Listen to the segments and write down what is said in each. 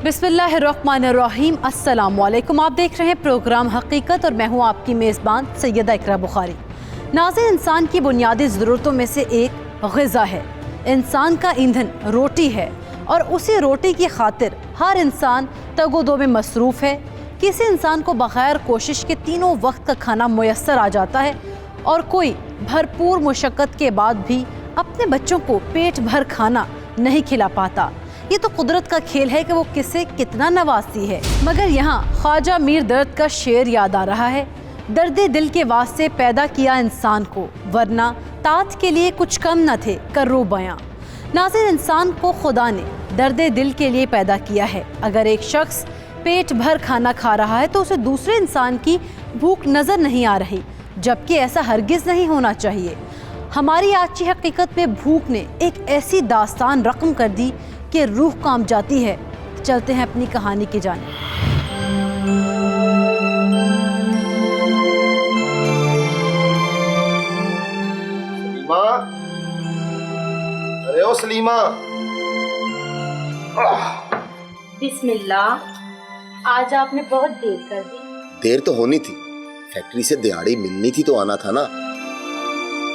बिस्मिल्लाहिर्रहमानिर्रहीम। अस्सलामुअलैकुम। आप देख रहे हैं प्रोग्राम हकीकत और मैं हूं आपकी मेज़बान सैयदा इकरा बुखारी। नाज़रीन, इंसान की बुनियादी ज़रूरतों में से एक ग़िज़ा है। इंसान का ईंधन रोटी है और उसी रोटी की खातिर हर इंसान तगोदो में मसरूफ़ है। किसी इंसान को बग़ैर कोशिश के तीनों वक्त का खाना मुयस्सर आ जाता है और कोई भरपूर मुशक्क़त के बाद भी अपने बच्चों को पेट भर खाना नहीं खिला पाता। ये तो कुदरत का खेल है कि वो किसे कितना नवाजती है। मगर यहाँ ख्वाजा मीर दर्द का शेर याद आ रहा है, दर्द दिल के वास्ते पैदा किया इंसान को, वरना तात के लिए कुछ कम न थे कर्रो बयां। नाज़रीन, इंसान को खुदा ने दर्द दिल के लिए पैदा किया है। अगर एक शख्स पेट भर खाना खा रहा है तो उसे दूसरे इंसान की भूख नज़र नहीं आ रही, जबकि ऐसा हरगिज़ नहीं होना चाहिए। हमारी आज की हकीकत में भूख ने एक ऐसी दास्तान रकम कर दी कि रूह कांप जाती है। चलते हैं अपनी कहानी की जानिब। सलीमा, अरे ओ सलीमा। बिस्मिल्लाह, आज आपने बहुत देर कर दी। देर तो होनी थी, फैक्ट्री से दिहाड़ी मिलनी थी तो आना था ना।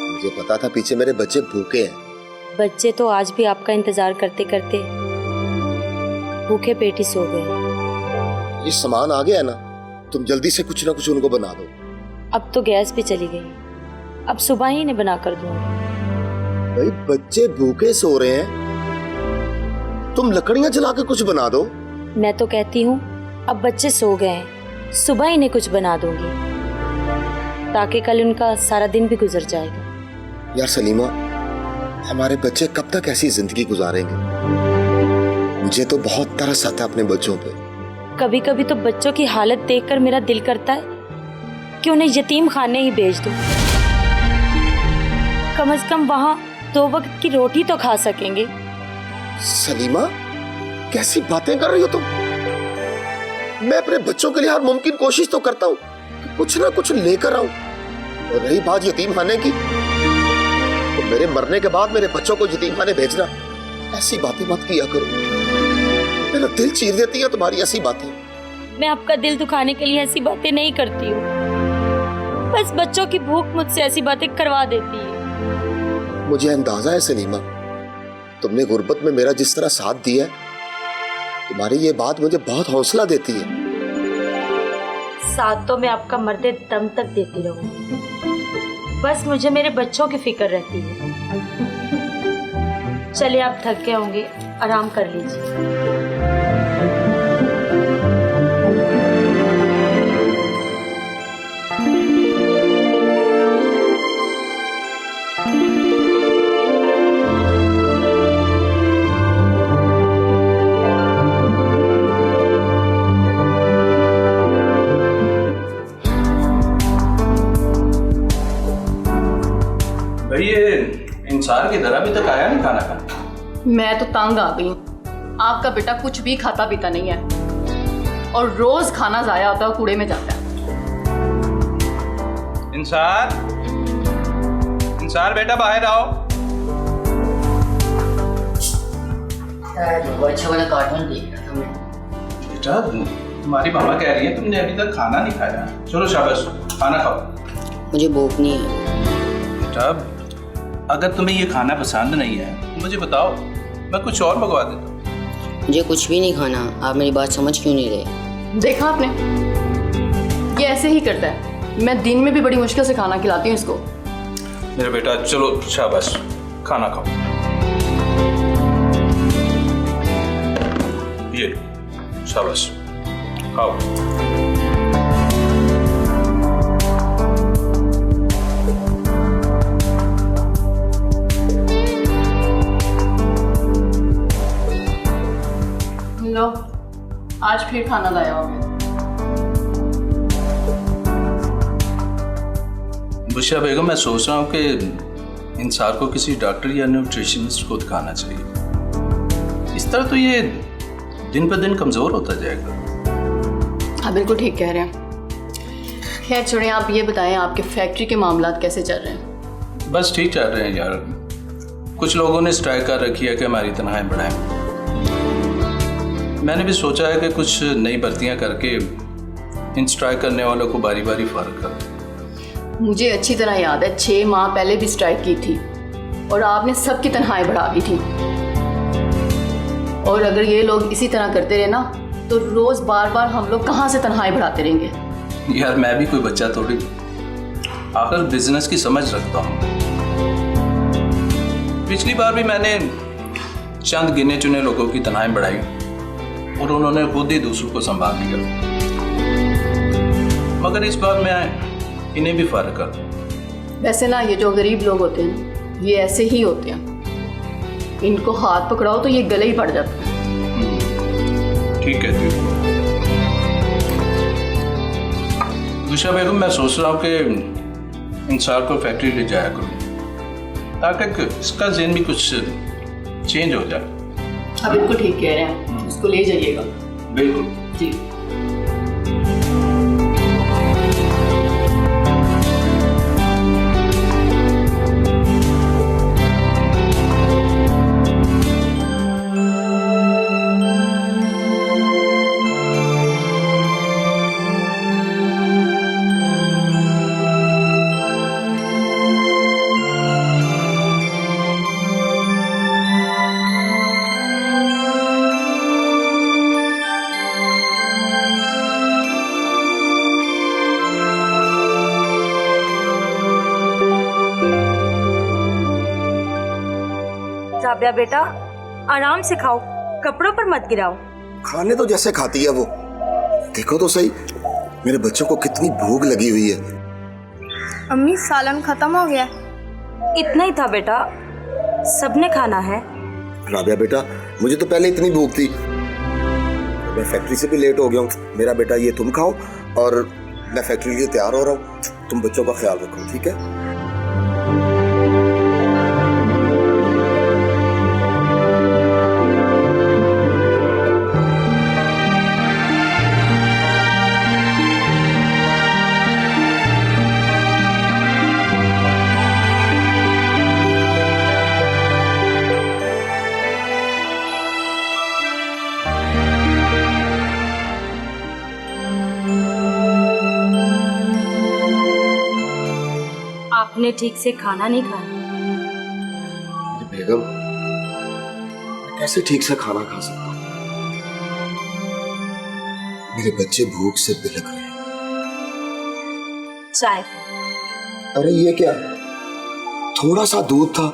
मुझे पता था पीछे मेरे बच्चे भूखे हैं। बच्चे तो आज भी आपका इंतजार करते करते भूखे पेट ही सो गए। ये सामान आ गया ना, तुम जल्दी से कुछ ना कुछ उनको बना दो। अब तो गैस भी चली गई, अब सुबह ही इन्हें बना कर दूंगी। भाई बच्चे भूखे सो रहे हैं, तुम लकड़ियां जला के कुछ बना दो। मैं तो कहती हूँ अब बच्चे सो गए हैं, सुबह इन्हें कुछ बना दूंगी ताकि कल उनका सारा दिन भी गुजर जाएगा। यार सलीमा, हमारे बच्चे कब तक ऐसी जिंदगी गुजारेंगे? मुझे तो बहुत तरस आता है अपने बच्चों पे। कभी कभी तो बच्चों की हालत देखकर मेरा दिल करता है कि उन्हें यतीम खाने ही भेज दूं। कम से कम वहां 2 वक्त की रोटी तो खा सकेंगे। सलीमा, कैसी बातें कर रही हो तुम? मैं अपने बच्चों के लिए हर मुमकिन कोशिश तो करता हूँ, कुछ ना कुछ लेकर आऊं। और रही बात यतीम खाने की, तो मेरे मरने के बाद मेरे बच्चों को यतीम खाने भेजना, ऐसी बातें मत किया करो। मेरा दिल चीर देती है तुम्हारी ऐसी बातें। मैं आपका दिल दुखाने के लिए ऐसी बातें नहीं करती हूँ, बस बच्चों की भूख मुझसे ऐसी बातें करवा देती है। मुझे अंदाजा है सलीमा, तुमने गुर्बत में मेरा जिस तरह साथ दिया है, तुम्हारी ये बात मुझे बहुत हौसला देती है। साथ तो मैं आपका मरते दम तक देती रहूं, बस मुझे मेरे बच्चों की फिक्र रहती है। चलिए, आप थक गए होंगे, आराम कर लीजिए। इंसान की तरह अभी तक आया नहीं खाना खाने। मैं तो तंग आ गई हूँ। आपका बेटा कुछ भी खाता पीता नहीं है और रोज खाना जाया होता है, कूड़े में जाता है। इंसान बेटा बाहर आओ। अच्छा वाला कार्टून देख रहा था मैं। बेटा, तुम्हारी मामा कह रही है तुमने अभी तक खाना नहीं खाया। चलो शाबाश, खाना खाओ। मुझे भूख नहीं है। बेटा, अगर तुम्हें ये खाना पसंद नहीं है तो मुझे बताओ, मैं कुछ और मंगवा देता हूँ। मुझे कुछ भी नहीं खाना। आप मेरी बात समझ क्यों नहीं रहे? देखा आपने, ये ऐसे ही करता है। मैं दिन में भी बड़ी मुश्किल से खाना खिलाती हूँ इसको। मेरा बेटा, चलो शाबाश, खाना खाओ। ये शाबाश, खाओ। लो, आज फिर खाना लाया हो मैं। बुशरा बेगम, मैं सोच रहा हूँ कि इंसान को किसी डॉक्टर या न्यूट्रिशनिस्ट को दिखाना चाहिए। इस तरह तो ये दिन पर दिन कमज़ोर होता जाएगा। हाँ, बिल्कुल ठीक कह रहे हैं। खैर छोड़ें, आप ये बताएं आपके फैक्ट्री के मामलात कैसे चल रहे हैं? बस ठीक चल रहे हैं यार। कुछ लोगों ने स्ट्राइक कर रखी है कि हमारी तनख्वाहें बढ़ाएं। मैंने भी सोचा है कि कुछ नई भर्तियां करके इन स्ट्राइक करने वालों को बारी बारी फारग कर। मुझे अच्छी तरह याद है 6 माह पहले भी स्ट्राइक की थी और आपने सबकी तनख्वाहें बढ़ा दी थी। और अगर ये लोग इसी तरह करते रहे ना तो रोज बार बार हम लोग कहाँ से तनख्वाहें बढ़ाते रहेंगे। यार मैं भी कोई बच्चा थोड़ी, आखिर बिजनेस की समझ रखता हूँ। पिछली बार भी मैंने चंद गिने चुने लोगों की तनख्वाहें बढ़ाई और उन्होंने खुद ही दूसरों को संभाल लिया, मगर इस बार मैं इन्हें भी फारग कर दूं। वैसे ना ये जो गरीब लोग होते हैं ये ऐसे ही होते हैं, इनको हाथ पकड़ाओ तो ये गले ही पड़ जाते हैं। ठीक है दूसरा बेगम, मैं सोच रहा हूँ कि इंसार को फैक्ट्री ले जाया करूँ ताकि इसका ज़हन भी कुछ चेंज हो जाए। आप बिल्कुल ठीक कह रहे हैं, उसको ले जाइएगा। बिल्कुल जी। राबिया बेटा आराम से खाओ, कपड़ों पर मत गिराओ। खाने तो जैसे खाती है वो, देखो तो सही मेरे बच्चों को कितनी भूख लगी हुई है। अम्मी सालन खत्म हो गया। इतना ही था बेटा, सबने खाना है। राबिया बेटा मुझे तो पहले इतनी भूख थी, मैं फैक्ट्री से भी लेट हो गया हूँ। मेरा बेटा ये तुम खाओ और मैं फैक्ट्री के लिए तैयार हो रहा हूँ, तुम बच्चों का ख्याल रखो, ठीक है? आपने ठीक से खाना नहीं खाया। बेगम कैसे ठीक से खाना खा सकता हूँ? मेरे बच्चे भूख से बिलख रहे हैं। चाय। अरे ये क्या है? थोड़ा सा दूध था,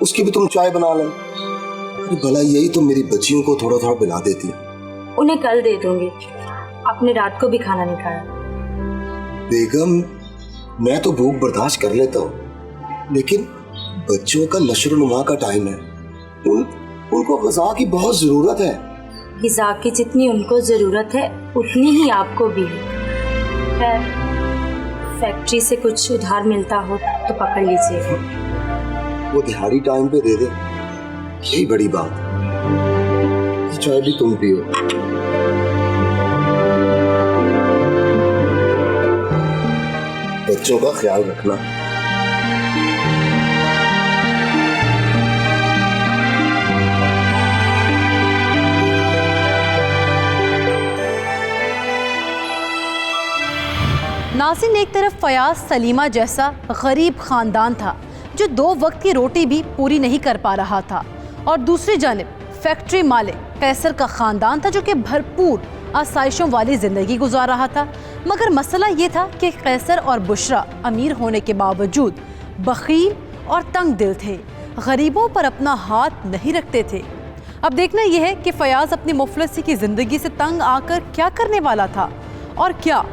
उसकी भी तुम चाय बना लो। अरे भला यही तो मेरी बच्चियों को थोड़ा थोड़ा पिला देती है। उन्हें कल दे दूंगी, आपने रात को भी खाना नहीं खाया। बेगम मैं तो भूख बर्दाश्त कर लेता हूँ, लेकिन बच्चों का नशोनुमा का टाइम है, उनको ग़िज़ा की बहुत जरूरत है। ग़िज़ा की जितनी उनको जरूरत है उतनी ही आपको भी है। खैर, फैक्ट्री से कुछ उधार मिलता हो तो पकड़ लीजिए। वो दिहाड़ी टाइम पे दे दे, यही बड़ी बात। ये चाय भी तुम पियो। बच्चों का ख्याल रखना। नाज़रीन, एक तरफ फयाज सलीमा जैसा गरीब खानदान था जो 2 वक्त की रोटी भी पूरी नहीं कर पा रहा था, और दूसरी जानिब फैक्ट्री मालिक कैसर का खानदान था जो कि भरपूर आसाइशों वाली जिंदगी गुजार रहा था। मगर मसला ये था कि कैसर और बुशरा अमीर होने के बावजूद बखील और तंग दिल थे, गरीबों पर अपना हाथ नहीं रखते थे। अब देखना यह है कि फयाज अपनी मुफलसी की जिंदगी से तंग आकर क्या करने वाला था, और क्या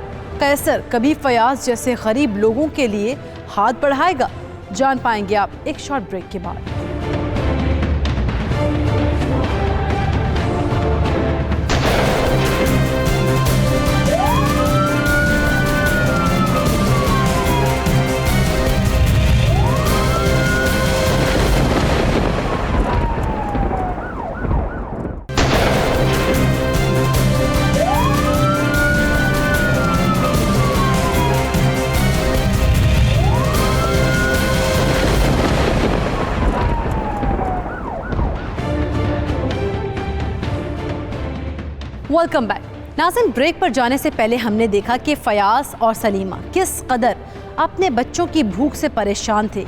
कैसर कभी फयाज जैसे गरीब लोगों के लिए हाथ बढ़ाएगा। जान पाएंगे आप एक शॉर्ट ब्रेक के बाद। Welcome back. नाज़रीन, ब्रेक पर जाने से पहले हमने देखा कि फयाज और सलीमा किस कदर अपने बच्चों की भूख से परेशान थे।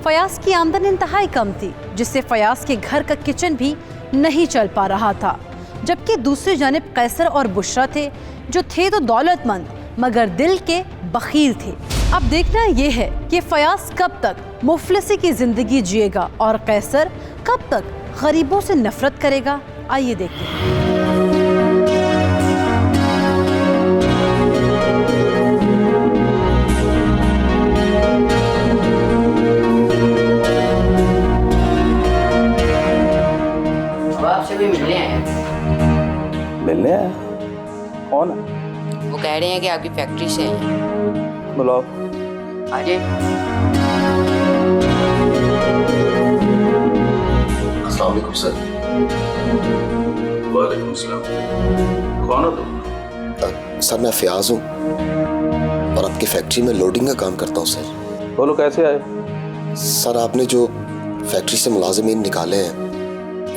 फयाज की आमदन इंतहाई कम थी, जिससे फयाज के घर का किचन भी नहीं चल पा रहा था, जबकि दूसरी जानिब कैसर और बुशरा थे, जो थे तो दौलतमंद मगर दिल के बखील थे। अब देखना ये है कि फयाज कब तक मुफलिसी की ज़िंदगी जिएगा और कैसर कब तक गरीबों से नफरत करेगा। आइए देखते हैं। आपसे भी मिलने आए। मिलने आया? कौन है? वो कह रहे हैं कि आपकी फैक्ट्री से हैं। बुलाओ। आजे। अस्सलाम वालेकुम सर। वालेकुम सलाम। कौन हो तुम? सर मैं फयाज हूँ और आपकी फैक्ट्री में लोडिंग का काम करता हूँ सर। बोलो कैसे आए? सर आपने जो फैक्ट्री से मुलाजिमीन निकाले हैं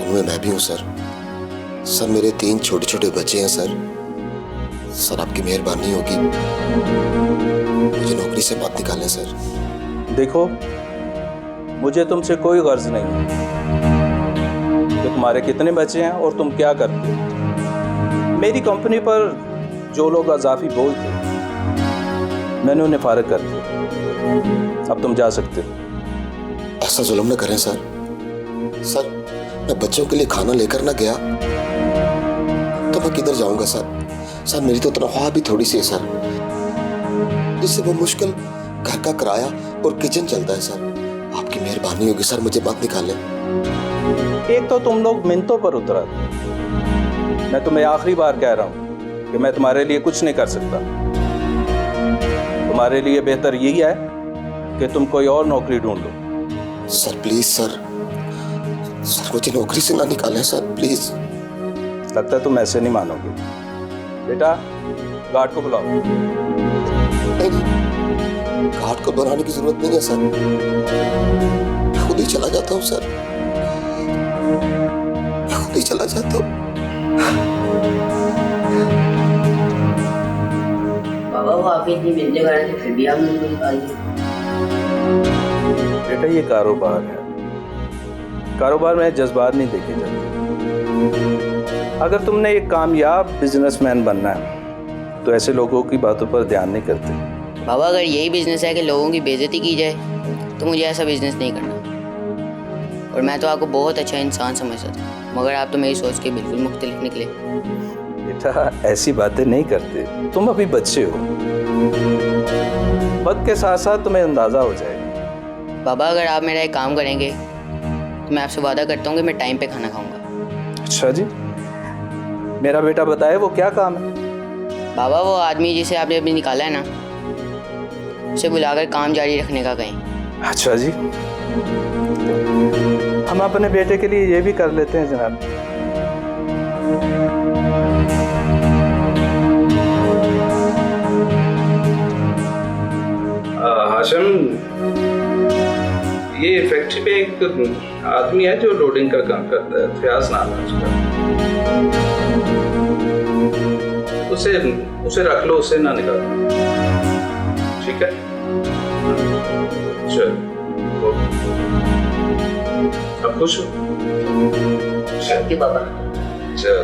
उनमें मैं भी हूँ सर। सर मेरे 3 छोटे छोटे बच्चे हैं सर। सर आपकी मेहरबानी होगी, मुझे नौकरी से मत निकालें सर। देखो, मुझे तुमसे कोई गर्ज नहीं है कि तुम्हारे कितने बच्चे हैं और तुम क्या करते हो। मेरी कंपनी पर जो लोग अजाफी बोलते मैंने उन्हें फारिग कर दिया। अब तुम जा सकते हो। ऐसा जुल्म न करें सर। सर मैं बच्चों के लिए खाना लेकर ना गया तो मैं किधर जाऊंगा सर। सर मेरी तो तनख्वाह भी थोड़ी सी है सर, जिससे वो मुश्किल घर का किराया और किचन चलता है सर। आपकी मेहरबानी होगी सर, मुझे मत निकालें। एक तो तुम लोग मिन्नतों पर उतरा। मैं तुम्हें आखिरी बार कह रहा हूं कि मैं तुम्हारे लिए कुछ नहीं कर सकता। तुम्हारे लिए बेहतर यही है कि तुम कोई और नौकरी ढूंढ लो। सर प्लीज सर, सर मुझे नौकरी से ना निकालें सर प्लीज। लगता है तुम ऐसे नहीं मानोगे। बेटा, गार्ड को बुलाओ। नहीं, घाट को बनाने की जरूरत नहीं है सर, मैं खुद ही चला जाता हूँ सर, मैं खुद ही चला जाता हूँ। बाबा वो आप इतनी मिलने वाले थे फिर भी आप मुझे निकाल दिए। बेटा ये कारोबार है, कारोबार में जज्बात नहीं देखे जाते। अगर तुमने एक कामयाब बिजनेसमैन बनना है तो ऐसे लोगों की बातों पर ध्यान नहीं करते। बाबा अगर यही बिजनेस है कि लोगों की बेइज्जती की जाए तो मुझे ऐसा बिजनेस नहीं करना। और मैं तो आपको बहुत अच्छा इंसान समझता था, मगर आप तो मेरी सोच के बिल्कुल मुख्तलिफ निकले। बेटा ऐसी बातें नहीं करते, तुम अभी बच्चे हो। वक्त के साथ साथ तुम्हें अंदाजा हो जाएगा। बाबा अगर आप मेरा एक काम करेंगे तो मैं आपसे वादा करता हूँ कि मैं टाइम पे खाना खाऊंगा। अच्छा जी, मेरा बेटा बताए वो क्या काम है? बाबा वो आदमी जिसे आपने अभी निकाला है ना, उसे बुलाकर काम जारी रखने का कहें। अच्छा जी, हम अपने बेटे के लिए ये भी कर लेते हैं जनाब। हाशिम, ये फैक्ट्री पे एक आदमी है जो लोडिंग का काम करता है, फयाज नाम है उसका। उसे रख लो, उसे ना निकालो, ठीक है? चल, अब खुश हो? थैंक यू बाबा। चल।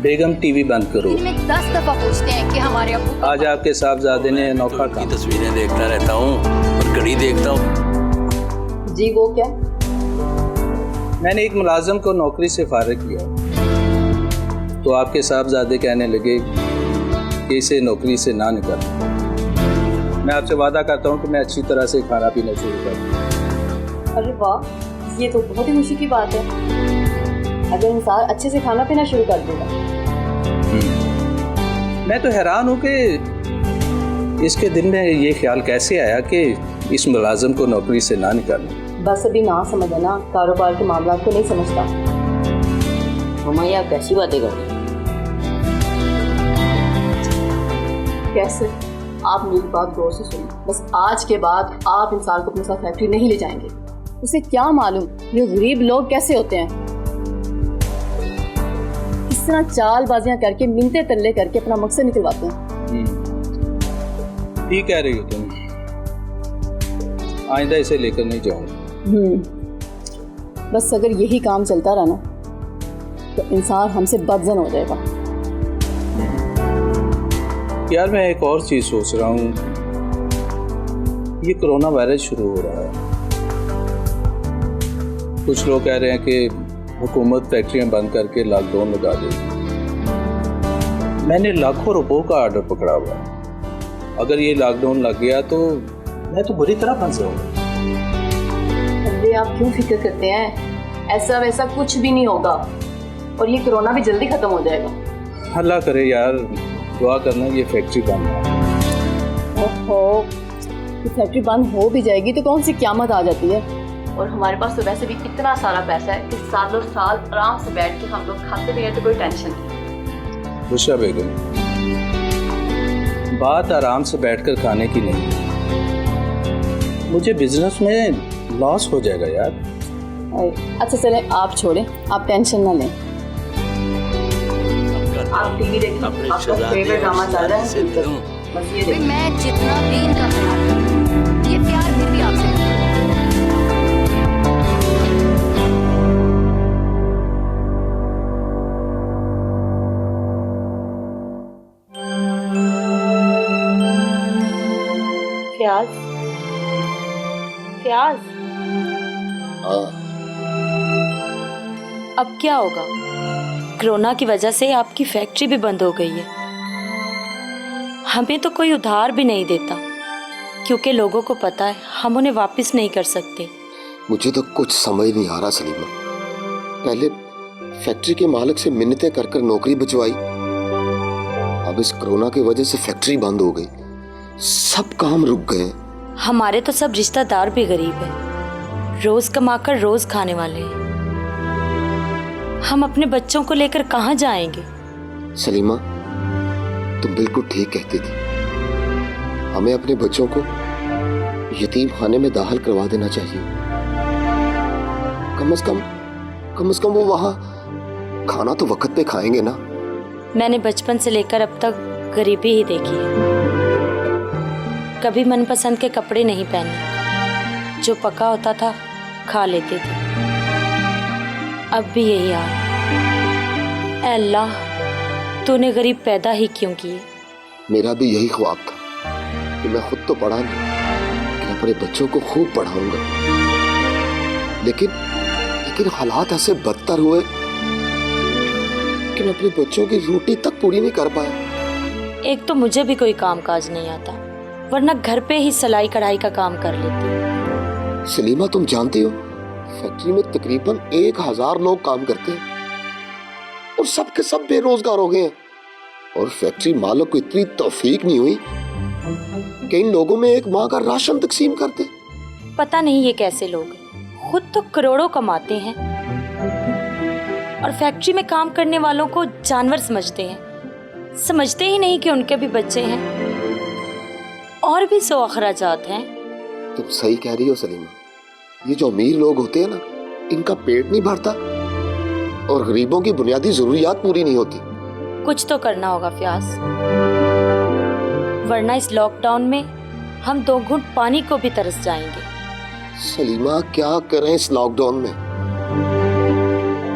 बेगम टीवी बंद करो। में 10 दफा पूछते हैं कि हमारे अब्बू आज आपके साहबजादे ने अनोखा काम। तस्वीरें देखता रहता हूँ और घड़ी देखता हूँ। जी वो क्या? मैंने एक मुलाजिम को नौकरी से फारिग किया तो आपके साहबजादे कहने लगे कि इसे नौकरी से ना निकालो। मैं आपसे वादा करता हूँ कि मैं अच्छी तरह से खाना पीना शुरू कर दूँ। अरे वाह, ये तो बहुत ही खुशी की बात है अगर इंसान अच्छे से खाना पीना शुरू कर देगा। मैं तो हैरान हूँ कि इसके दिल में ये ख्याल कैसे आया कि इस मुलाजिम को नौकरी से ना निकालें। बस अभी ना समझ है ना, कारोबार के मामला को नहीं समझता। मम्मा ये आप कैसी बातें कर रही हैं? कैसे? आप मेरी बात गौर से सुनिए। बस आज के बाद आप इंसान को अपने साथ फैक्ट्री नहीं ले जाएंगे। उसे क्या मालूम ये गरीब लोग कैसे होते हैं, इस तरह चालबाजियां करके मिन्नतें तरले करके अपना मकसद निकलवाते हैं। ठीक कह रही हो तुम, आइंदा इसे लेकर नहीं जाऊंगा। बस अगर यही काम चलता रहा ना तो इंसान हमसे बदजन हो जाएगा। यार मैं एक और चीज सोच रहा हूँ, ये कोरोना वायरस शुरू हो रहा है। कुछ लोग कह रहे हैं कि हुकूमत फैक्ट्रियां बंद करके लॉकडाउन लगा देगी। मैंने लाखों रुपयों का ऑर्डर पकड़ा हुआ है, अगर ये लॉकडाउन लग गया तो मैं तो बुरी तरह फंस जाऊंगा। अरे आप क्यों फिक्र करते हैं, ऐसा वैसा कुछ भी नहीं होगा और ये कोरोना भी जल्दी खत्म हो जाएगा। अल्लाह करे यार, दुआ करना ये फैक्ट्री बंद हो। ओहो, ये फैक्ट्री बंद हो भी जाएगी तो कौन सी क़यामत आ जाती है। और हमारे पास तो वैसे भी इतना सारा पैसा है कि सालों साल आराम से बैठ के हम लोग खाते भी हैं तो कोई टेंशन नहीं। बुशरा बेगम, बात आराम से बैठकर खाने की नहीं, मुझे बिजनेस में लॉस हो जाएगा यार। अच्छा चलें, आप छोड़ें, आप टेंशन ना लें। आप टीवी देखें, आपका फेवरेट ड्रामा चल रहा है, बस ये देखिए। मैं जितना भी इनका प्यार करती हूं, ये प्यार फिर भी आपसे करती हूं। फ्याज, फ्याज, हाँ, अब क्या होगा? कोरोना की वजह से आपकी फैक्ट्री भी बंद हो गई है। हमें तो कोई उधार भी नहीं देता क्योंकि लोगों को पता है हम उन्हें वापस नहीं कर सकते। मुझे तो कुछ समझ नहीं आ रहा सलीमा। पहले फैक्ट्री के मालिक से मिन्नतें कर कर नौकरी बचवाई, अब इस कोरोना की वजह से फैक्ट्री बंद हो गई, सब काम रुक गए। हमारे तो सब रिश्तेदार भी गरीब हैं, रोज कमाकर रोज खाने वाले हैं। हम अपने बच्चों को लेकर कहाँ जाएंगे? सलीमा, तुम बिल्कुल ठीक कहती थी, हमें अपने बच्चों को यतीम खाने में दाखिल करवा देना चाहिए। कम से कम वो वहाँ खाना तो वक्त पे खाएंगे ना। मैंने बचपन से लेकर अब तक गरीबी ही देखी है। कभी मनपसंद के कपड़े नहीं पहने, जो पका होता था खा लेते थे। अब भी यही हाल। ऐ अल्लाह, तूने गरीब पैदा ही क्यों किए? मेरा भी यही ख्वाब था कि मैं खुद तो पढ़ा नहीं, कि अपने बच्चों को खूब पढ़ाऊंगा, लेकिन हालात ऐसे बदतर हुए कि मैं अपने बच्चों की रोटी तक पूरी नहीं कर पाया। एक तो मुझे भी कोई काम काज नहीं आता, वरना घर पे ही सिलाई कढ़ाई का काम कर लेती। सलीमा, तुम जानती हो फैक्ट्री में तकरीबन 1000 लोग काम करते हैं और सब के सब बेरोजगार हो गए हैं। और फैक्ट्री मालिक को इतनी तौफीक नहीं हुई कि इन लोगों में एक माह का राशन तकसीम करते। पता नहीं ये कैसे लोग हैं, खुद तो करोड़ों कमाते हैं और फैक्ट्री में काम करने वालों को जानवर समझते हैं। समझते ही नहीं कि उनके भी बच्चे हैं और भी सौ अखराजात हैं। तुम सही कह रही हो सलीमा, ये जो अमीर लोग होते हैं ना, इनका पेट नहीं भरता और गरीबों की बुनियादी जरूरियात पूरी नहीं होती। कुछ तो करना होगा फ्याज, वरना इस लॉकडाउन में हम 2 घूंट पानी को भी तरस जाएंगे। सलीमा, क्या करें इस लॉकडाउन में?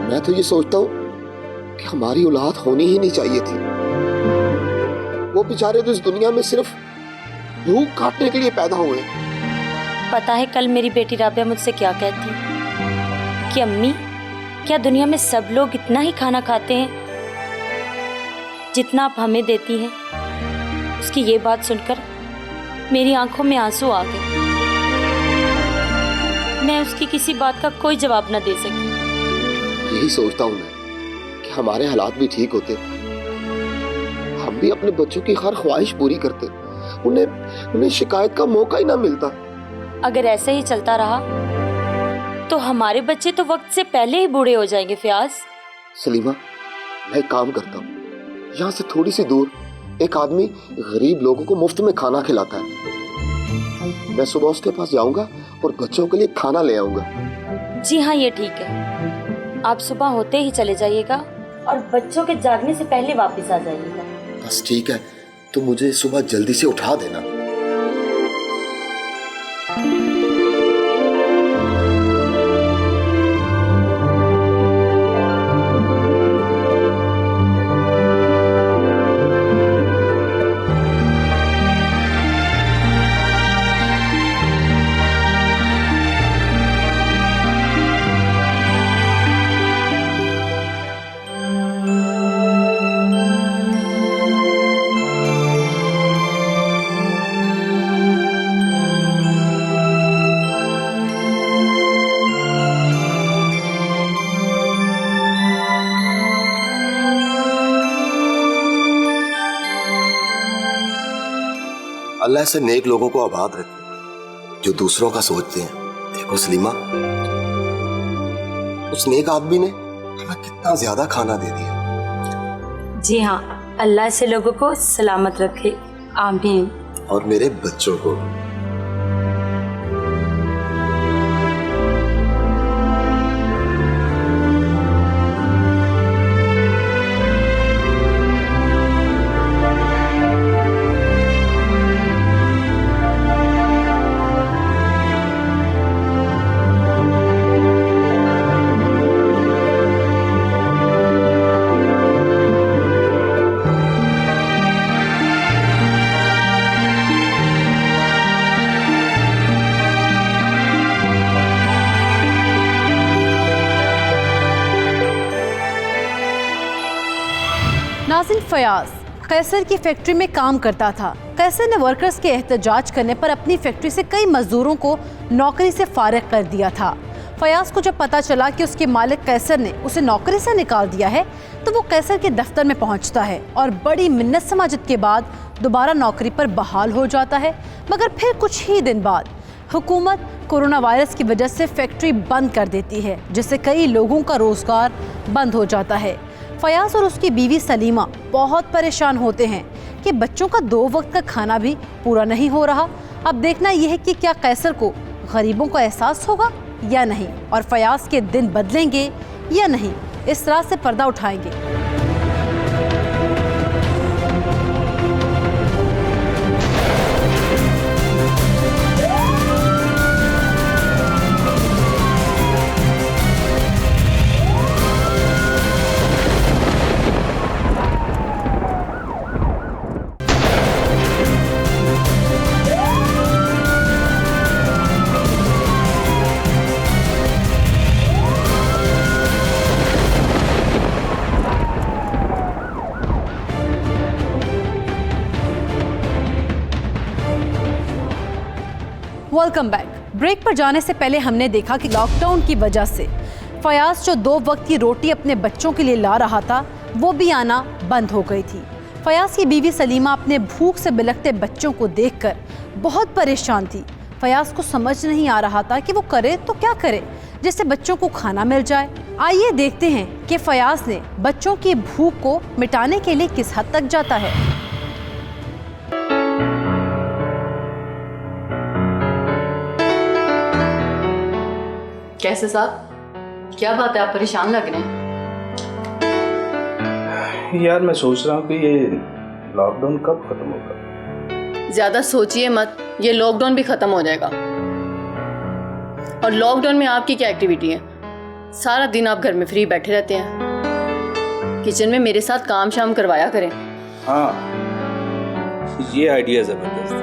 मैं तो ये सोचता हूँ कि हमारी औलाद होनी ही नहीं चाहिए थी। वो बेचारे तो इस दुनिया में सिर्फ भूख काटने के लिए पैदा हुए। पता है कल मेरी बेटी राबिया मुझसे क्या कहती कि अम्मी, क्या दुनिया में सब लोग इतना ही खाना खाते हैं जितना आप हमें देती हैं? उसकी ये बात सुनकर मेरी आंखों में आंसू आ गए। मैं उसकी किसी बात का कोई जवाब न दे सकी। यही सोचता हूँ मैं कि हमारे हालात भी ठीक होते, हम भी अपने बच्चों की हर ख्वाहिश पूरी करते, उन्हें शिकायत का मौका ही ना मिलता। अगर ऐसे ही चलता रहा तो हमारे बच्चे तो वक्त से पहले ही बूढ़े हो जाएंगे फयाज। सलीमा, मैं एक काम करता हूँ, यहाँ से थोड़ी सी दूर एक आदमी गरीब लोगों को मुफ्त में खाना खिलाता है। मैं सुबह उसके पास जाऊंगा और बच्चों के लिए खाना ले आऊंगा। जी हाँ, ये ठीक है। आप सुबह होते ही चले जाइएगा और बच्चों के जागने से पहले वापस आ जाइएगा। बस ठीक है, तो मुझे सुबह जल्दी से उठा देना। अल्लाह ऐसे नेक लोगों को आबाद रखे जो दूसरों का सोचते हैं। देखो सलीमा, उस नेक आदमी ने हमें कितना ज्यादा खाना दे दिया। जी हाँ, अल्लाह से लोगों को सलामत रखे, आमीन। और मेरे बच्चों को। नाज़िन, फयाज कैसर की फैक्ट्री में काम करता था। कैसर ने वर्कर्स के एहतजाज करने पर अपनी फैक्ट्री से कई मजदूरों को नौकरी से फारिग कर दिया था। फयाज को जब पता चला कि उसके मालिक कैसर ने उसे नौकरी से निकाल दिया है तो वो कैसर के दफ्तर में पहुंचता है और बड़ी मिन्नत समाजत के बाद दोबारा नौकरी पर बहाल हो जाता है। मगर फिर कुछ ही दिन बाद हुकूमत कोरोना वायरस की वजह से फैक्ट्री बंद कर देती है, जिससे कई लोगों का रोजगार बंद हो जाता है। फयाज और उसकी बीवी सलीमा बहुत परेशान होते हैं कि बच्चों का 2 वक्त का खाना भी पूरा नहीं हो रहा। अब देखना यह है कि क्या कैसर को गरीबों का एहसास होगा या नहीं, और फयाज के दिन बदलेंगे या नहीं, इस रात से पर्दा उठाएंगे। Welcome back. ब्रेक पर जाने से पहले हमने देखा कि लॉकडाउन की वजह से फयाज जो 2 वक्त की रोटी अपने बच्चों के लिए ला रहा था वो भी आना बंद हो गई थी। फयाज की बीवी सलीमा अपने भूख से बिलखते बच्चों को देखकर बहुत परेशान थी। फयाज को समझ नहीं आ रहा था कि वो करे तो क्या करे जिससे बच्चों को खाना मिल जाए। आइए देखते हैं कि फयाज ने बच्चों की भूख को मिटाने के लिए किस हद तक जाता है। कैसे साहब, क्या बात है, आप परेशान लग रहे हैं? यार मैं सोच रहा हूँ कि ये लॉकडाउन कब खत्म होगा। ज्यादा सोचिए मत, ये लॉकडाउन भी खत्म हो जाएगा। और लॉकडाउन में आपकी क्या एक्टिविटी है? सारा दिन आप घर में फ्री बैठे रहते हैं। किचन में मेरे साथ काम शाम करवाया करें। हाँ, ये आइडिया जबरदस्त है।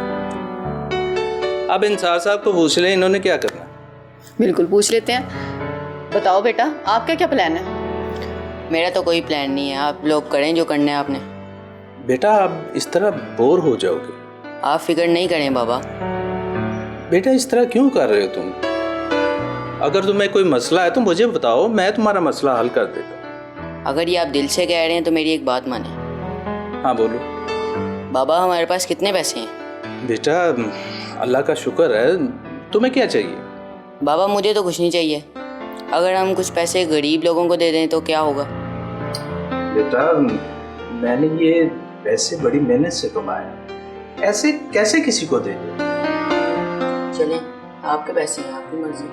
अब इंसार साहब को पूछ लें इन्होंने क्या करना। बिल्कुल पूछ लेते हैं। बताओ बेटा, आपका क्या प्लान है? मेरा तो कोई प्लान नहीं है, आप लोग करें जो करना है आपने। बेटा आप इस तरह बोर हो जाओगे। आप फिक्र नहीं करें बाबा। बेटा इस तरह क्यों कर रहे हो तुम? अगर तुम्हें कोई मसला है तो मुझे बताओ, मैं तुम्हारा मसला हल कर देता हूँ। अगर ये आप दिल से कह रहे हैं तो मेरी एक बात माने। हाँ बोलो। बाबा हमारे पास कितने पैसे हैं? बेटा अल्लाह का शुक्र है। तुम्हें क्या चाहिए? बाबा मुझे तो कुछ नहीं चाहिए, अगर हम कुछ पैसे गरीब लोगों को दे दें तो क्या होगा? बेटा, मैंने ये पैसे बड़ी मेहनत से कमाए, ऐसे कैसे किसी को दे दे? चलें, आपके पैसे हैं, आपकी मर्जी।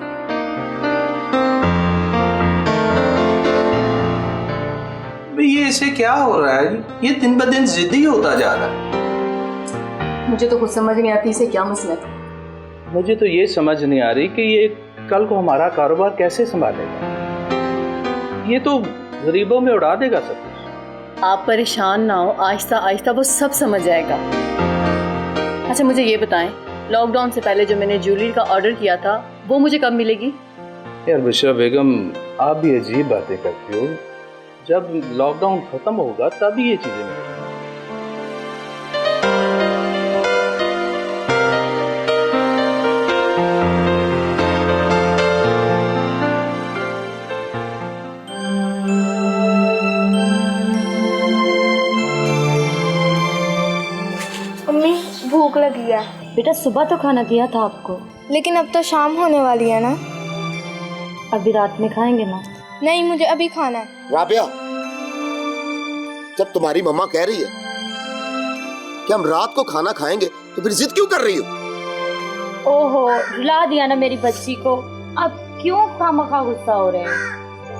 भाई ये इसे क्या हो रहा है? ये दिन ब दिन जिद्दी होता जा रहा है। मुझे तो कुछ समझ नहीं आती इसे क्या मसला है। मुझे तो ये समझ नहीं आ रही कि ये कल को हमारा कारोबार कैसे संभालेगा। ये तो गरीबों में उड़ा देगा सब कुछ। आप परेशान ना हो, आहिस्ता आहिस्ता वो सब समझ जाएगा। अच्छा मुझे ये बताएं, लॉकडाउन से पहले जो मैंने ज्वेलरी का ऑर्डर किया था वो मुझे कब मिलेगी? यार बुशरा बेगम, आप भी अजीब बातें करती हो। जब लॉकडाउन खत्म होगा तभी ये चीजें मिलेंगी। मम्मी भूख लगी है। बेटा सुबह तो खाना दिया था आपको। लेकिन अब तो शाम होने वाली है ना। अभी रात में खाएंगे ना? नहीं, मुझे अभी खाना है। राबिया, जब तुम्हारी मम्मा कह रही है कि हम रात को खाना खाएंगे तो फिर जिद क्यों कर रही हो? ओहो, रुला दिया ना मेरी बच्ची को। अब क्यों खामखा गुस्सा हो रहे हैं?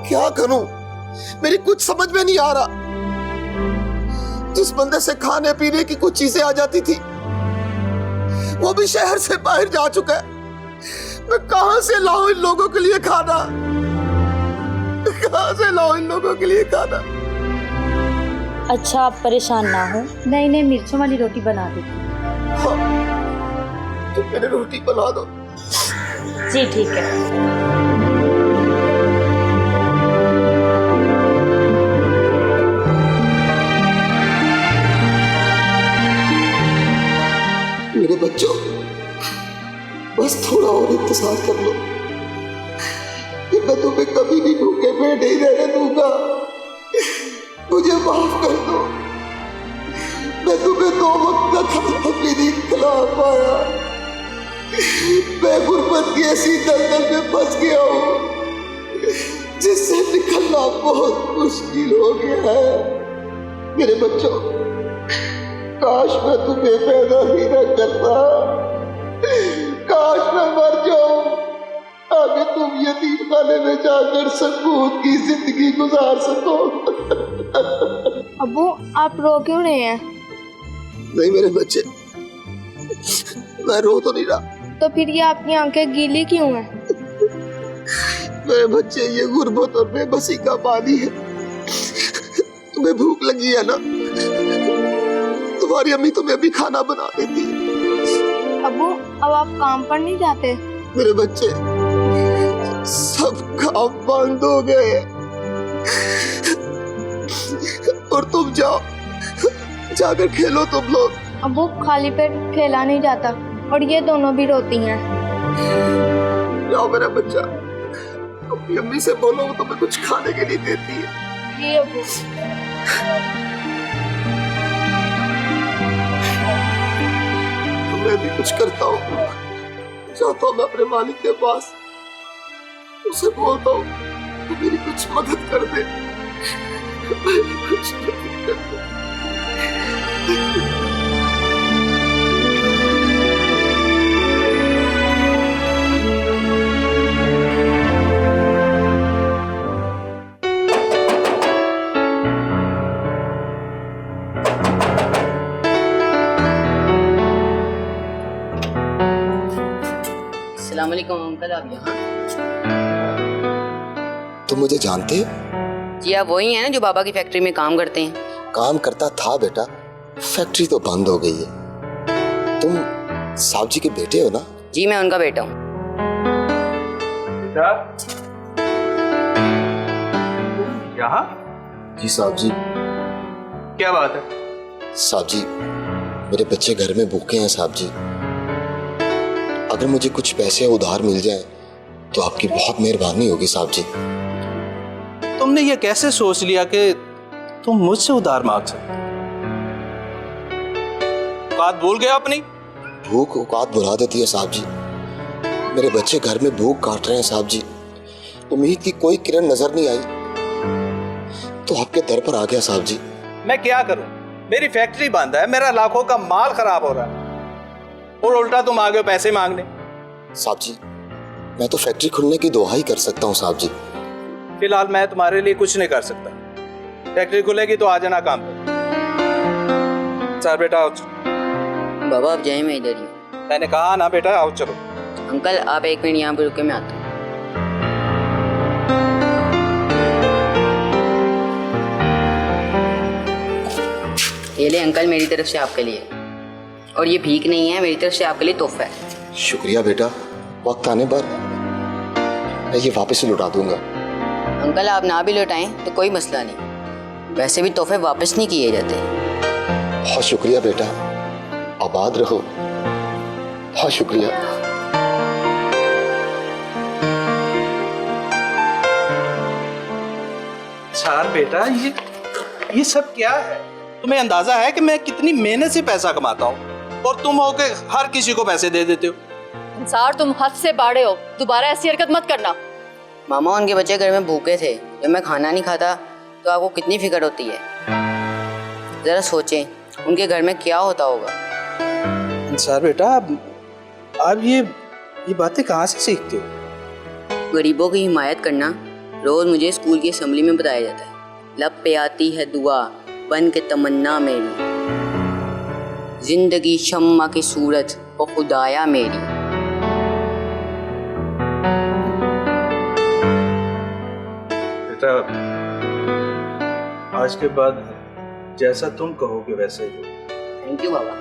क्या करूं, मेरी कुछ समझ में नहीं आ रहा। जिस बंदे से खाने पीने की कुछ चीजें आ जाती थी वो भी शहर से बाहर जा चुका है। मैं कहां से लाऊं इन लोगों के लिए खाना? कहां से लाऊं इन लोगों के लिए खाना? अच्छा आप परेशान ना हो, मैं इन्हें मिर्चों वाली रोटी बना देती हूँ। हाँ, तो मेरे रोटी बना दो। जी ठीक है। मेरे बच्चों, बस थोड़ा और इंतजार कर लो, फिर मैं तुम्हें कभी भी भूखे पेट नहीं रहने दूंगा। मुझे माफ कर दो, मैं तुम्हें 2 वक्त का खाना भी नहीं खिला पाया। मैं गुर्बत की ऐसी दलदल में फंस गया हूँ जिससे निकलना बहुत मुश्किल हो गया है। मेरे बच्चों, काश मैं तुम्हें पैदा ही न करता, काश मैं मर जाऊं, आगे तुम यतीम खाने में जाकर सकून की जिंदगी गुजार सको। अब्बू आप रो क्यों रहे हैं? नहीं मेरे बच्चे, मैं रो तो नहीं रहा। तो फिर ये आपकी आंखें गीली क्यों हैं? मेरे बच्चे, ये गुर्बत और बेबसी का पानी है। तुम्हें भूख लगी है ना, तुम्हारी अम्मी तुम्हें अभी खाना बना देती है। अब्बू अब आप काम पर नहीं जाते? मेरे बच्चे, सब काम बंद हो गए और तुम जाओ, जाकर खेलो तुम लोग। अब्बू खाली पेट खेला नहीं जाता और ये दोनों भी रोती हैं। जाओ मेरा बच्चा, अपनी अम्मी से बोलो वो तुम्हें कुछ खाने के लिए देती है। जी अब्बू। मैं भी कुछ करता हूँ, जाता हूँ मैं अपने मालिक के पास, उसे बोलता हूँ तो मेरी कुछ मदद कर दे, कुछ मदद कर दे। अस्सलाम वालेकुम अंकल, आप यहाँ? तुम मुझे जानते हो? जी आप वही हैं ना जो बाबा की फैक्ट्री में काम करते हैं? काम करता था बेटा, फैक्ट्री तो बंद हो गई है। तुम साहब जी के बेटे हो ना? जी मैं उनका बेटा हूँ। बेटा, यहाँ? जी साहब जी। क्या बात है? साहब जी, मेरे बच्चे घर में भूखे हैं साहब जी। अगर मुझे कुछ पैसे उधार मिल जाएं तो आपकी बहुत मेहरबानी होगी साहब जी। तुमने ये कैसे सोच लिया कि तुम मुझसे उधार मांग सकते? बात भूल गए अपनी? भूख औकात बुला देती है साहब जी। मेरे बच्चे घर में भूख काट रहे हैं साहब जी। उम्मीद की कोई किरण नजर नहीं आई तो आपके दर पर आ गया साहब जी। मैं क्या करूं? मेरी फैक्ट्री बंद है, मेरा लाखों का माल खराब हो रहा है और उल्टा तुम आ गए पैसे मांगने। साहब जी मैं तो फैक्ट्री खुलने की दुआ ही कर सकता हूँ साहब जी। फिलहाल मैं तुम्हारे लिए कुछ नहीं कर सकता। फैक्ट्री खुलेगी तो आ जाना काम पर। सर बेटा आओ। बाबा आप जाए, मैं इधर ही हूँ। मैंने कहा ना बेटा आओ चलो। अंकल आप 1 मिनट यहाँ पे रुके, मैं आता हूँ। ये ले अंकल, मेरी तरफ से आपके लिए, और ये भीख नहीं है, मेरी तरफ से आपके लिए तोहफा है। शुक्रिया बेटा, वक्त आने पर मैं ये वापस लौटा दूंगा। अंकल आप ना भी लौटाएं तो कोई मसला नहीं, वैसे भी तोहफे वापस नहीं किए जाते। बहुत शुक्रिया बेटा, आबाद रहो। बहुत शुक्रिया। सर बेटा ये सब क्या है? तुम्हें अंदाजा है कि मैं कितनी मेहनत से पैसा कमाता हूँ और तुम हो के हर किसी को पैसे दे देते हो। अंसार तुम हद से बाड़े हो, दोबारा ऐसी हरकत मत करना। मामा उनके बच्चे घर में भूखे थे, जब मैं खाना नहीं खाता तो आपको कितनी फिक्र होती है। जरा सोचें उनके घर में क्या होता होगा। सर बेटा आप ये बातें कहाँ से सीखते हो? गरीबों की हिमायत करना रोज मुझे स्कूल की असेंबली में बताया जाता है। लब पे आती है दुआ बन के तमन्ना मेरी, जिंदगी शम्मा की सूरत ओ खुदाया मेरी। बेटा आज के बाद जैसा तुम कहोगे वैसा ही हो। थैंक यू बाबा।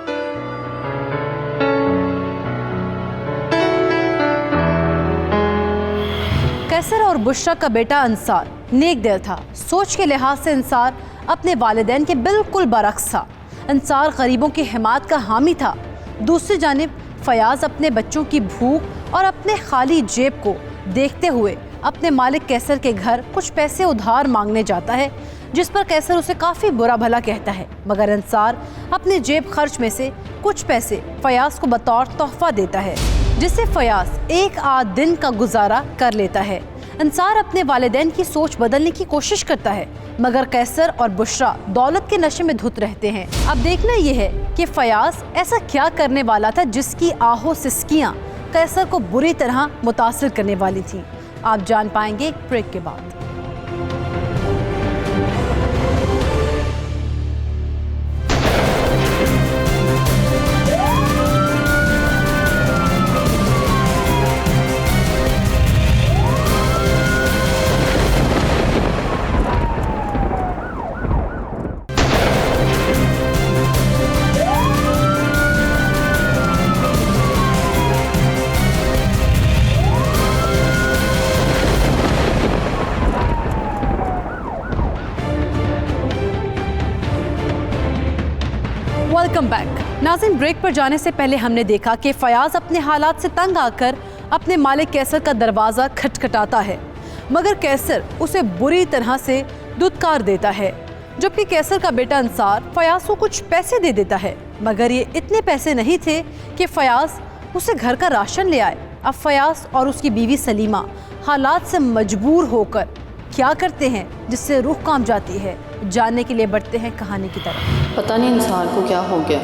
कैसर और बुशरा का बेटा अंसार नेक दिल था। सोच के लिहाज से अंसार अपने वालिदैन के बिल्कुल बरक्स था। अंसार गरीबों की हिमायत का हामी था। दूसरी जानिब फयाज अपने बच्चों की भूख और अपने खाली जेब को देखते हुए अपने मालिक कैसर के घर कुछ पैसे उधार मांगने जाता है, जिस पर कैसर उसे काफ़ी बुरा भला कहता है। मगर अंसार अपने जेब खर्च में से कुछ पैसे फयाज को बतौर तोहफा देता है, जिससे फयाज एक आध दिन का गुजारा कर लेता है। अंसार अपने वालिदैन की सोच बदलने की कोशिश करता है, मगर कैसर और बुशरा दौलत के नशे में धुत रहते हैं। अब देखना यह है कि फयाज ऐसा क्या करने वाला था जिसकी आहो सिस्कियाँ कैसर को बुरी तरह मुतासिर करने वाली थी। आप जान पाएंगे एक ब्रेक के बाद। Welcome back. नाज़रीन, ब्रेक पर जाने से पहले हमने देखा कि फयाज अपने हालात से तंग आकर अपने मालिक कैसर का दरवाज़ा खटखटाता है, मगर कैसर उसे बुरी तरह से दुत्कार देता है। जबकि कैसर का बेटा अंसार फयाज को कुछ पैसे दे देता है, मगर ये इतने पैसे नहीं थे कि फयाज उसे घर का राशन ले आए। अब फयाज और उसकी बीवी सलीमा हालात से मजबूर होकर क्या करते हैं जिससे रूह काम जाती है। जानने के लिए बढ़ते हैं कहानी की तरफ। पता नहीं इंसान को क्या हो गया,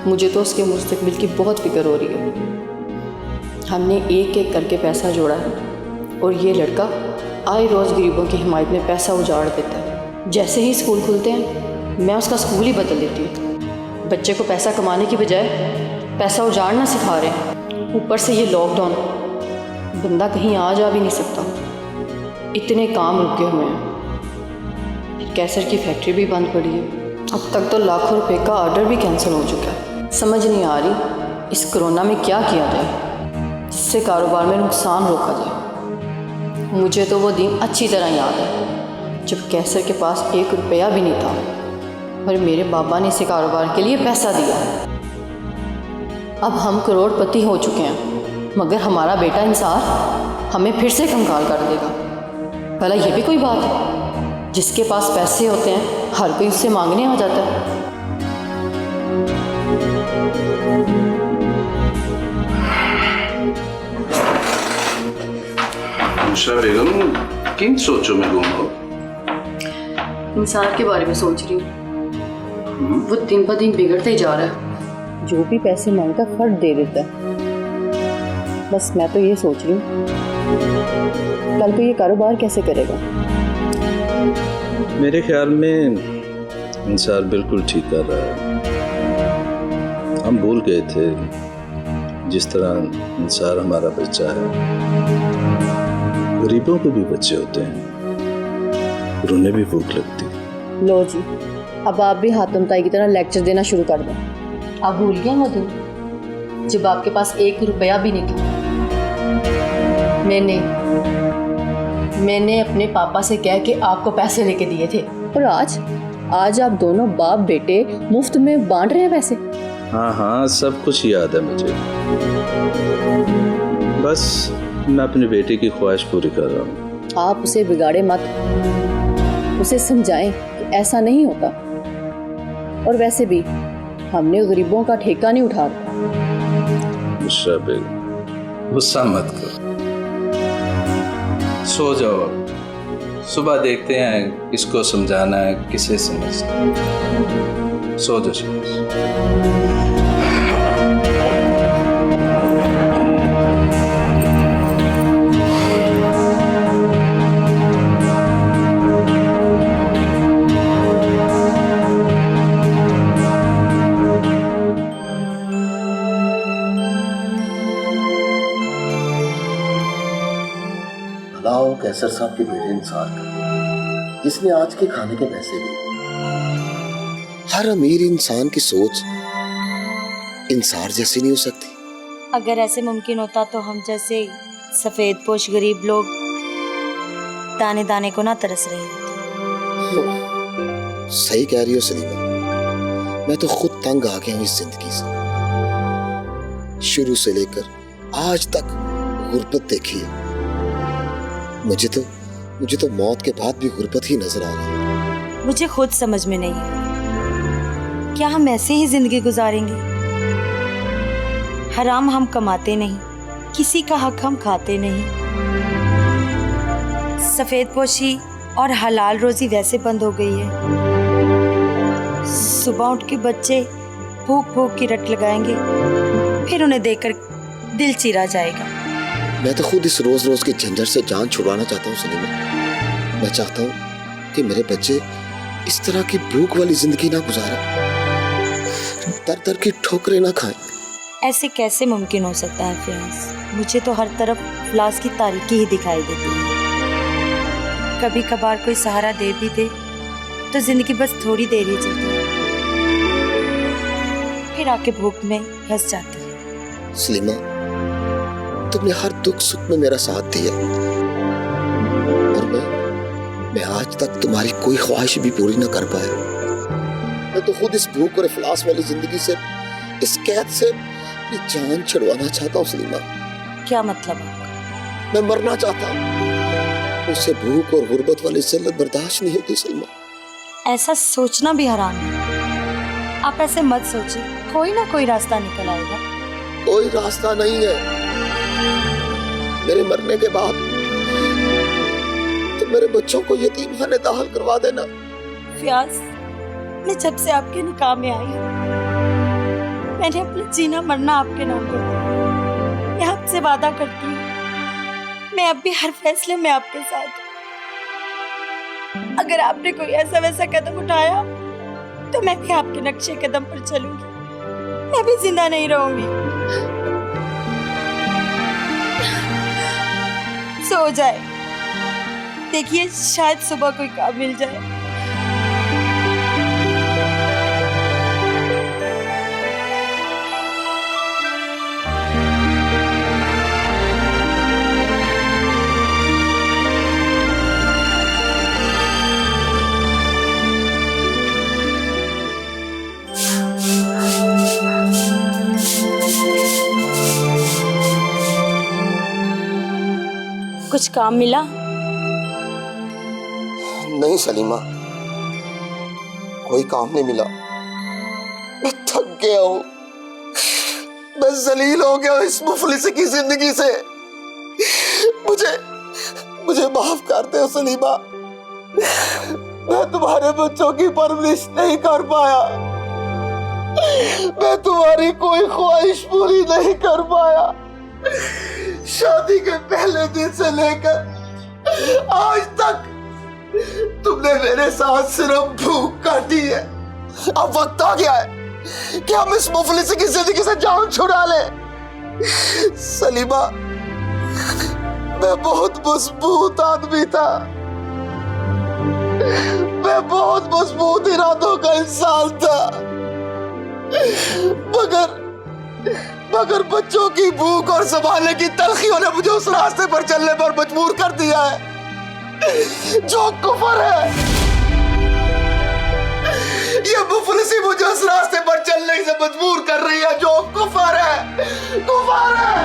मुझे तो उसके मुस्तकबिल की बहुत फिक्र हो रही है। हमने एक एक करके पैसा जोड़ा है और ये लड़का आए रोज़ गरीबों की हिमायत में पैसा उजाड़ देता है। जैसे ही स्कूल खुलते हैं मैं उसका स्कूल ही बदल देती हूँ। बच्चे को पैसा कमाने की बजाय पैसा उजाड़ना सिखा रहे हैं। ऊपर से ये लॉकडाउन, बंदा कहीं आ जा भी नहीं सकता, इतने काम रुके हुए हैं। कैसर की फैक्ट्री भी बंद पड़ी है। अब तक तो लाखों रुपए का ऑर्डर भी कैंसिल हो चुका है। समझ नहीं आ रही इस कोरोना में क्या किया जाए जिससे कारोबार में नुकसान रोका जाए। मुझे तो वो दिन अच्छी तरह याद है जब कैसर के पास 1 रुपया भी नहीं था, पर मेरे बाबा ने इसे कारोबार के लिए पैसा दिया। अब हम करोड़पति हो चुके हैं, मगर हमारा बेटा इंसार हमें फिर से कंगाल कर देगा। भला ये भी कोई बात है? जिसके पास पैसे होते हैं हर कोई उससे मांगने आ जाता है। बुशरा बेगम, किन सोचों में गुम हो? इंसान के बारे में सोच रही हूँ। वो दिन ब दिन बिगड़ते ही जा रहा है। जो भी पैसे मांगता फट दे देता है। बस मैं तो ये सोच रही हूँ कल को ये कारोबार कैसे करेगा। मेरे ख्याल में इंसान बिल्कुल ठीक कर रहा है। हम भूल गए थे जिस तरह इंसान हमारा बच्चा है। गरीबों के भी बच्चे होते हैं और उन्हें भी भूख लगती है। लो जी, अब आप भी हातम ताई की तरह लेक्चर देना शुरू कर दें। आप भूल गए वो दिन जब आपके पास 1 रुपया भी नहीं था। मैंने अपने पापा से कह के आपको पैसे लेके दिए थे और आज आप दोनों बाप बेटे मुफ्त में बांट रहे हैं पैसे। हाँ हाँ, सब कुछ याद है मुझे। बस मैं अपने बेटे की ख्वाहिश पूरी कर रहा हूँ। आप उसे बिगाड़े मत, उसे समझाएं कि ऐसा नहीं होता। और वैसे भी हमने गरीबों का ठेका नहीं उठा रखा। बुशरा बेगम, गुस्सा मत करो, सो जाओ। सुबह देखते हैं किसको समझाना है, किसे समझना है। सो जाओ। बताओ कैसर साहब के बेटे इंसान का, जिसने आज के खाने के पैसे दिए। हर अमीर इंसान की सोच इंसार जैसी नहीं हो सकती। अगर ऐसे मुमकिन होता तो हम जैसे सफेद पोश गरीब लोग दाने दाने को ना तरस रहे होते। सही कह रही हो सलीमा, मैं तो खुद तंग आ गया हूँ इस जिंदगी से। शुरू से लेकर आज तक गुर्बत देखी है। मुझे तो मौत के बाद भी गुर्बत ही नजर आ रही है। मुझे खुद समझ में नहीं है, क्या हम ऐसे ही जिंदगी गुजारेंगे? हराम हम कमाते नहीं, किसी का हक हम खाते नहीं। सफेद पोशी और हलाल रोजी वैसे बंद हो गई है। सुबह उठ के बच्चे भूख भूख की रट लगाएंगे, फिर उन्हें देखकर दिल चीरा जाएगा। मैं तो खुद इस रोज रोज के झंझट से जान छुड़वाना चाहता हूँ सलीमा। मैं चाहता हूँ कि मेरे बच्चे इस तरह की भूख वाली जिंदगी ना गुजारें, दर दर की ठोकरें ना खाएं। ऐसे कैसे मुमकिन हो सकता है फियाज? मुझे तो हर तरफ इफ्लास की तारीकी ही दिखाई देती है। कभी कभार कोई सहारा दे भी दे तो जिंदगी बस थोड़ी देर ही चलती है, फिर आके भूख में फंस जाती है। सलीमा, तुमने हर दुख सुख में मेरा साथ दिया और मैं आज तक तुम्हारी कोई ख्वाहिश भी पूरी ना कर पाया। मैं तो खुद इस भूख और इफ्लास वाली जिंदगी से, इस कैद से अपनी जान छुड़वाना चाहता हूँ सलीमा। क्या मतलब? मैं मरना चाहता हूँ। मुझसे भूख और गुर्बत वाली जिल्लत बर्दाश्त नहीं होती सलीमा। ऐसा सोचना भी हराम है। आप ऐसे मत सोचिए, कोई ना कोई रास्ता निकल आएगा। कोई रास्ता नहीं है। मेरे मरने के बाद तुम मेरे बच्चों को यतीमखाने दाखिल करवा देना। फियाज, मैं जब से आपके निकाह में आई हूँ, मैंने अपना जीना मरना आपके नाम पे। मैं आपसे वादा करती हूँ, मैं अब भी हर फैसले में आपके साथ हूँ। अगर आपने कोई ऐसा वैसा कदम उठाया तो मैं भी आपके नक्शे कदम पर चलूंगी। मैं भी जिंदा नहीं रहूंगी। सो जाए, देखिए शायद सुबह कोई काम मिल जाए। कुछ काम मिला? नहीं सलीमा, कोई काम नहीं मिला। मैं थक गया हूँ, मैं जलील हो गया इस मुफलिस की जिंदगी से। मुझे माफ कर दो सलीमा, मैं तुम्हारे बच्चों की परवरिश नहीं कर पाया, मैं तुम्हारी कोई ख्वाहिश पूरी नहीं कर पाया। शादी के पहले दिन से लेकर आज तक तुमने मेरे साथ सिर्फ भूख काटी है। अब वक्त आ गया है कि हम इस मुफलिस की जिंदगी से जान छुड़ा ले। सलीमा, मैं बहुत मजबूत आदमी था, मैं बहुत मजबूत इरादों का इंसान था, मगर बच्चों की भूख और संभालने की तलखियों ने मुझे उस रास्ते पर चलने पर मजबूर कर दिया है जो कुफर है। ये मुफलिसी मुझे उस रास्ते पर चलने से मजबूर कर रही है जो कुफर है, कुफर है।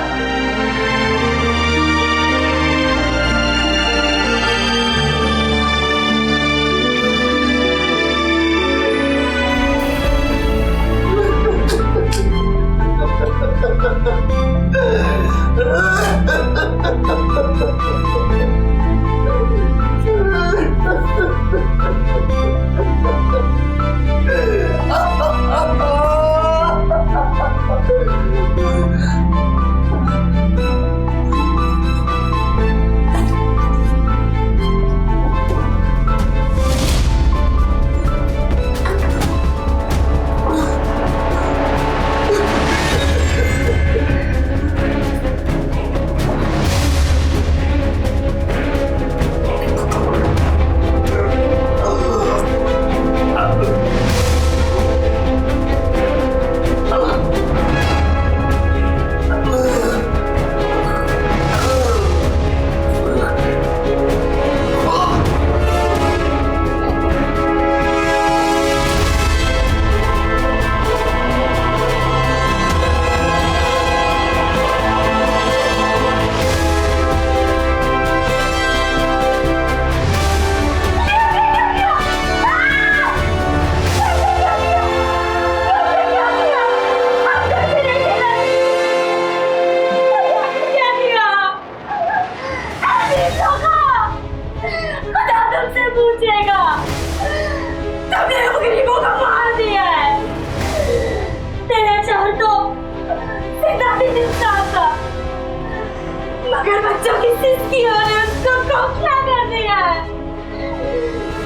मगर बच्चों की सिस्कियों ने उसको खोखला कर दिया है।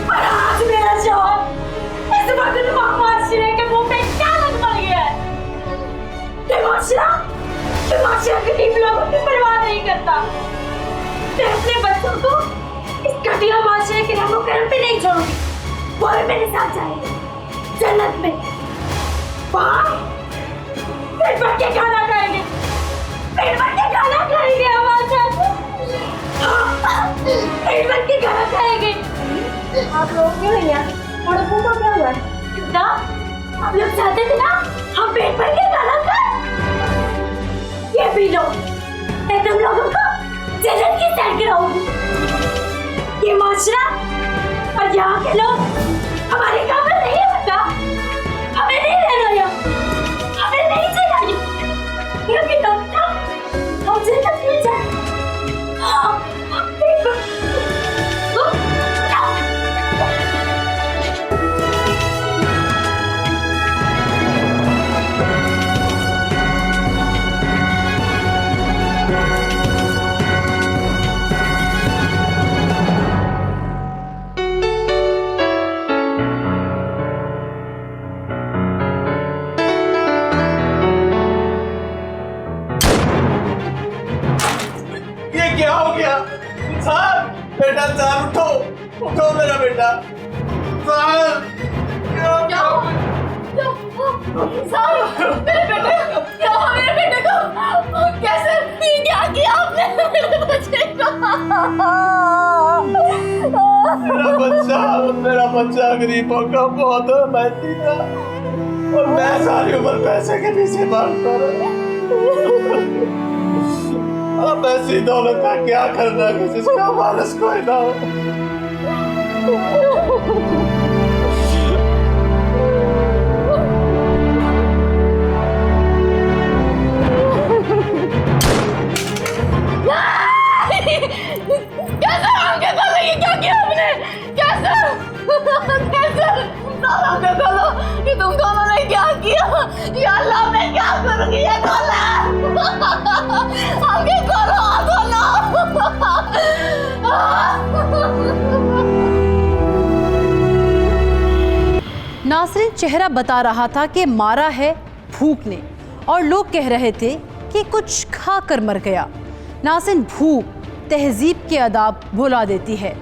और आज मेरा जॉब इस वक्त माशरे के मुंह पे क्या लग पड़ गया है कि माशरा गरीब लोगों की परवाह नहीं करता। मैं अपने बच्चों को इस घटिया माशरे के रंगों करम पे नहीं छोड़ूंगी। वो भी मेरे साथ जाएंगे जन्नत में। वहाँ पेट भर के खाना खाएंगे, पेट भर के खाना खाएंगे हमारे साथ। पेट भर के खाना खाएंगे। आप लोग क्यों नहीं आए? थोड़ा पूछो क्या हुआ है? ना आप लोग चाहते थे ना हम पेट भर के खाना खाएं। ये पी लो, मैं तुम लोगों को जन्नत की सैर कराऊंगी। ये माशरा और यहाँ के लोग हमारे काबिल नहीं होता। हमें नहीं रहना यहाँ, हमें नहीं चलानी, क्योंकि डॉक्टर हम जन्नत में जाए। बेटा सर उठो, उठो मेरा बेटा सर। मेरे बेटे क्या हुआ? मेरे बेटे को कैसे क्या किया आपने मेरे बच्चे को? मेरा बच्चा गरीबों का बहुत मेहनती था और मैं सारी उम्र पैसे के पीछे भागता रहा। अब ऐसी दौलत का क्या करना कि जिसका वारिस कोई ना हो। कैसे ये खोला आगे खोलो नासरीन, चेहरा बता रहा था कि मारा है भूख ने और लोग कह रहे थे कि कुछ खा कर मर गया। नाज़रीन, भूख तहजीब के आदाब भुला देती है।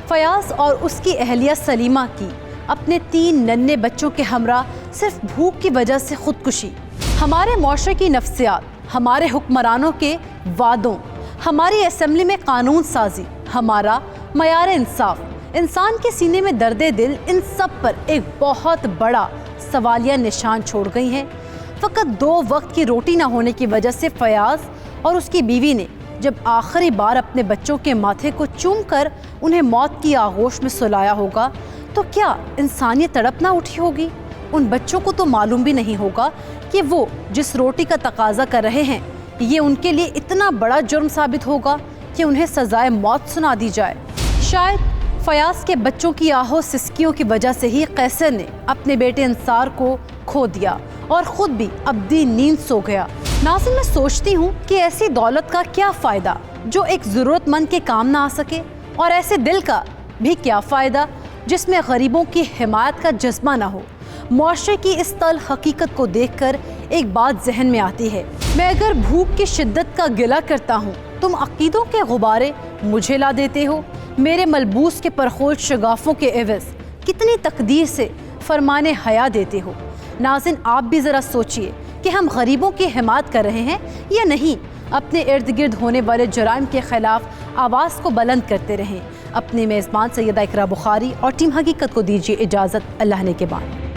फयाज और उसकी अहलिया सलीमा की अपने 3 नन्हे बच्चों के हमरा सिर्फ भूख की वजह से खुदकुशी। हमारे माशरे की नफ्सियात, हमारे हुक्मरानों के वादों, हमारी असम्बली में कानून साजी, हमारा मयार इंसाफ, इंसान के सीने में दर्दे दिल, इन सब पर एक बहुत बड़ा सवालिया निशान छोड़ गई हैं। फ़कत 2 वक्त की रोटी ना होने की वजह से फयाज और उसकी बीवी ने जब आखिरी बार अपने बच्चों के माथे को चूम कर उन्हें मौत की आगोश में सुलाया होगा तो क्या इंसानियत तड़प ना उठी होगी? उन बच्चों को तो मालूम भी नहीं होगा कि वो जिस रोटी का तकाजा कर रहे हैं ये उनके लिए इतना बड़ा जुर्म साबित होगा कि उन्हें सजाए मौत सुना दी जाए। शायद फयाज के बच्चों की आहो सिसकियों की वजह से ही कैसर ने अपने बेटे अंसार को खो दिया और ख़ुद भी अब्दी नींद सो गया। नाज़रीन, मैं सोचती हूँ कि ऐसी दौलत का क्या फ़ायदा जो एक ज़रूरतमंद के काम ना आ सके, और ऐसे दिल का भी क्या फ़ायदा जिसमें गरीबों की हिमायत का जज्बा ना हो। मुआशरे की इस तल हकीकत को देखकर एक बात जहन में आती है, मैं अगर भूख की शिद्दत का गिला करता हूँ, तुम अकीदों के गुब्बारे मुझे ला देते हो। मेरे मलबूस के परखोल शगाफों के एवज़ कितनी तकदीर से फरमाने हया देते हो। नाज़रीन, आप भी ज़रा सोचिए कि हम गरीबों की हिमायत कर रहे हैं या नहीं। अपने इर्द गिर्द होने वाले जुराइम के ख़िलाफ़ आवाज़ को बुलंद करते रहें। अपने मेज़बान सैयदा इकरा बुखारी और टीम हकीकत को दीजिए इजाज़त। अल्लाह ने के बाद।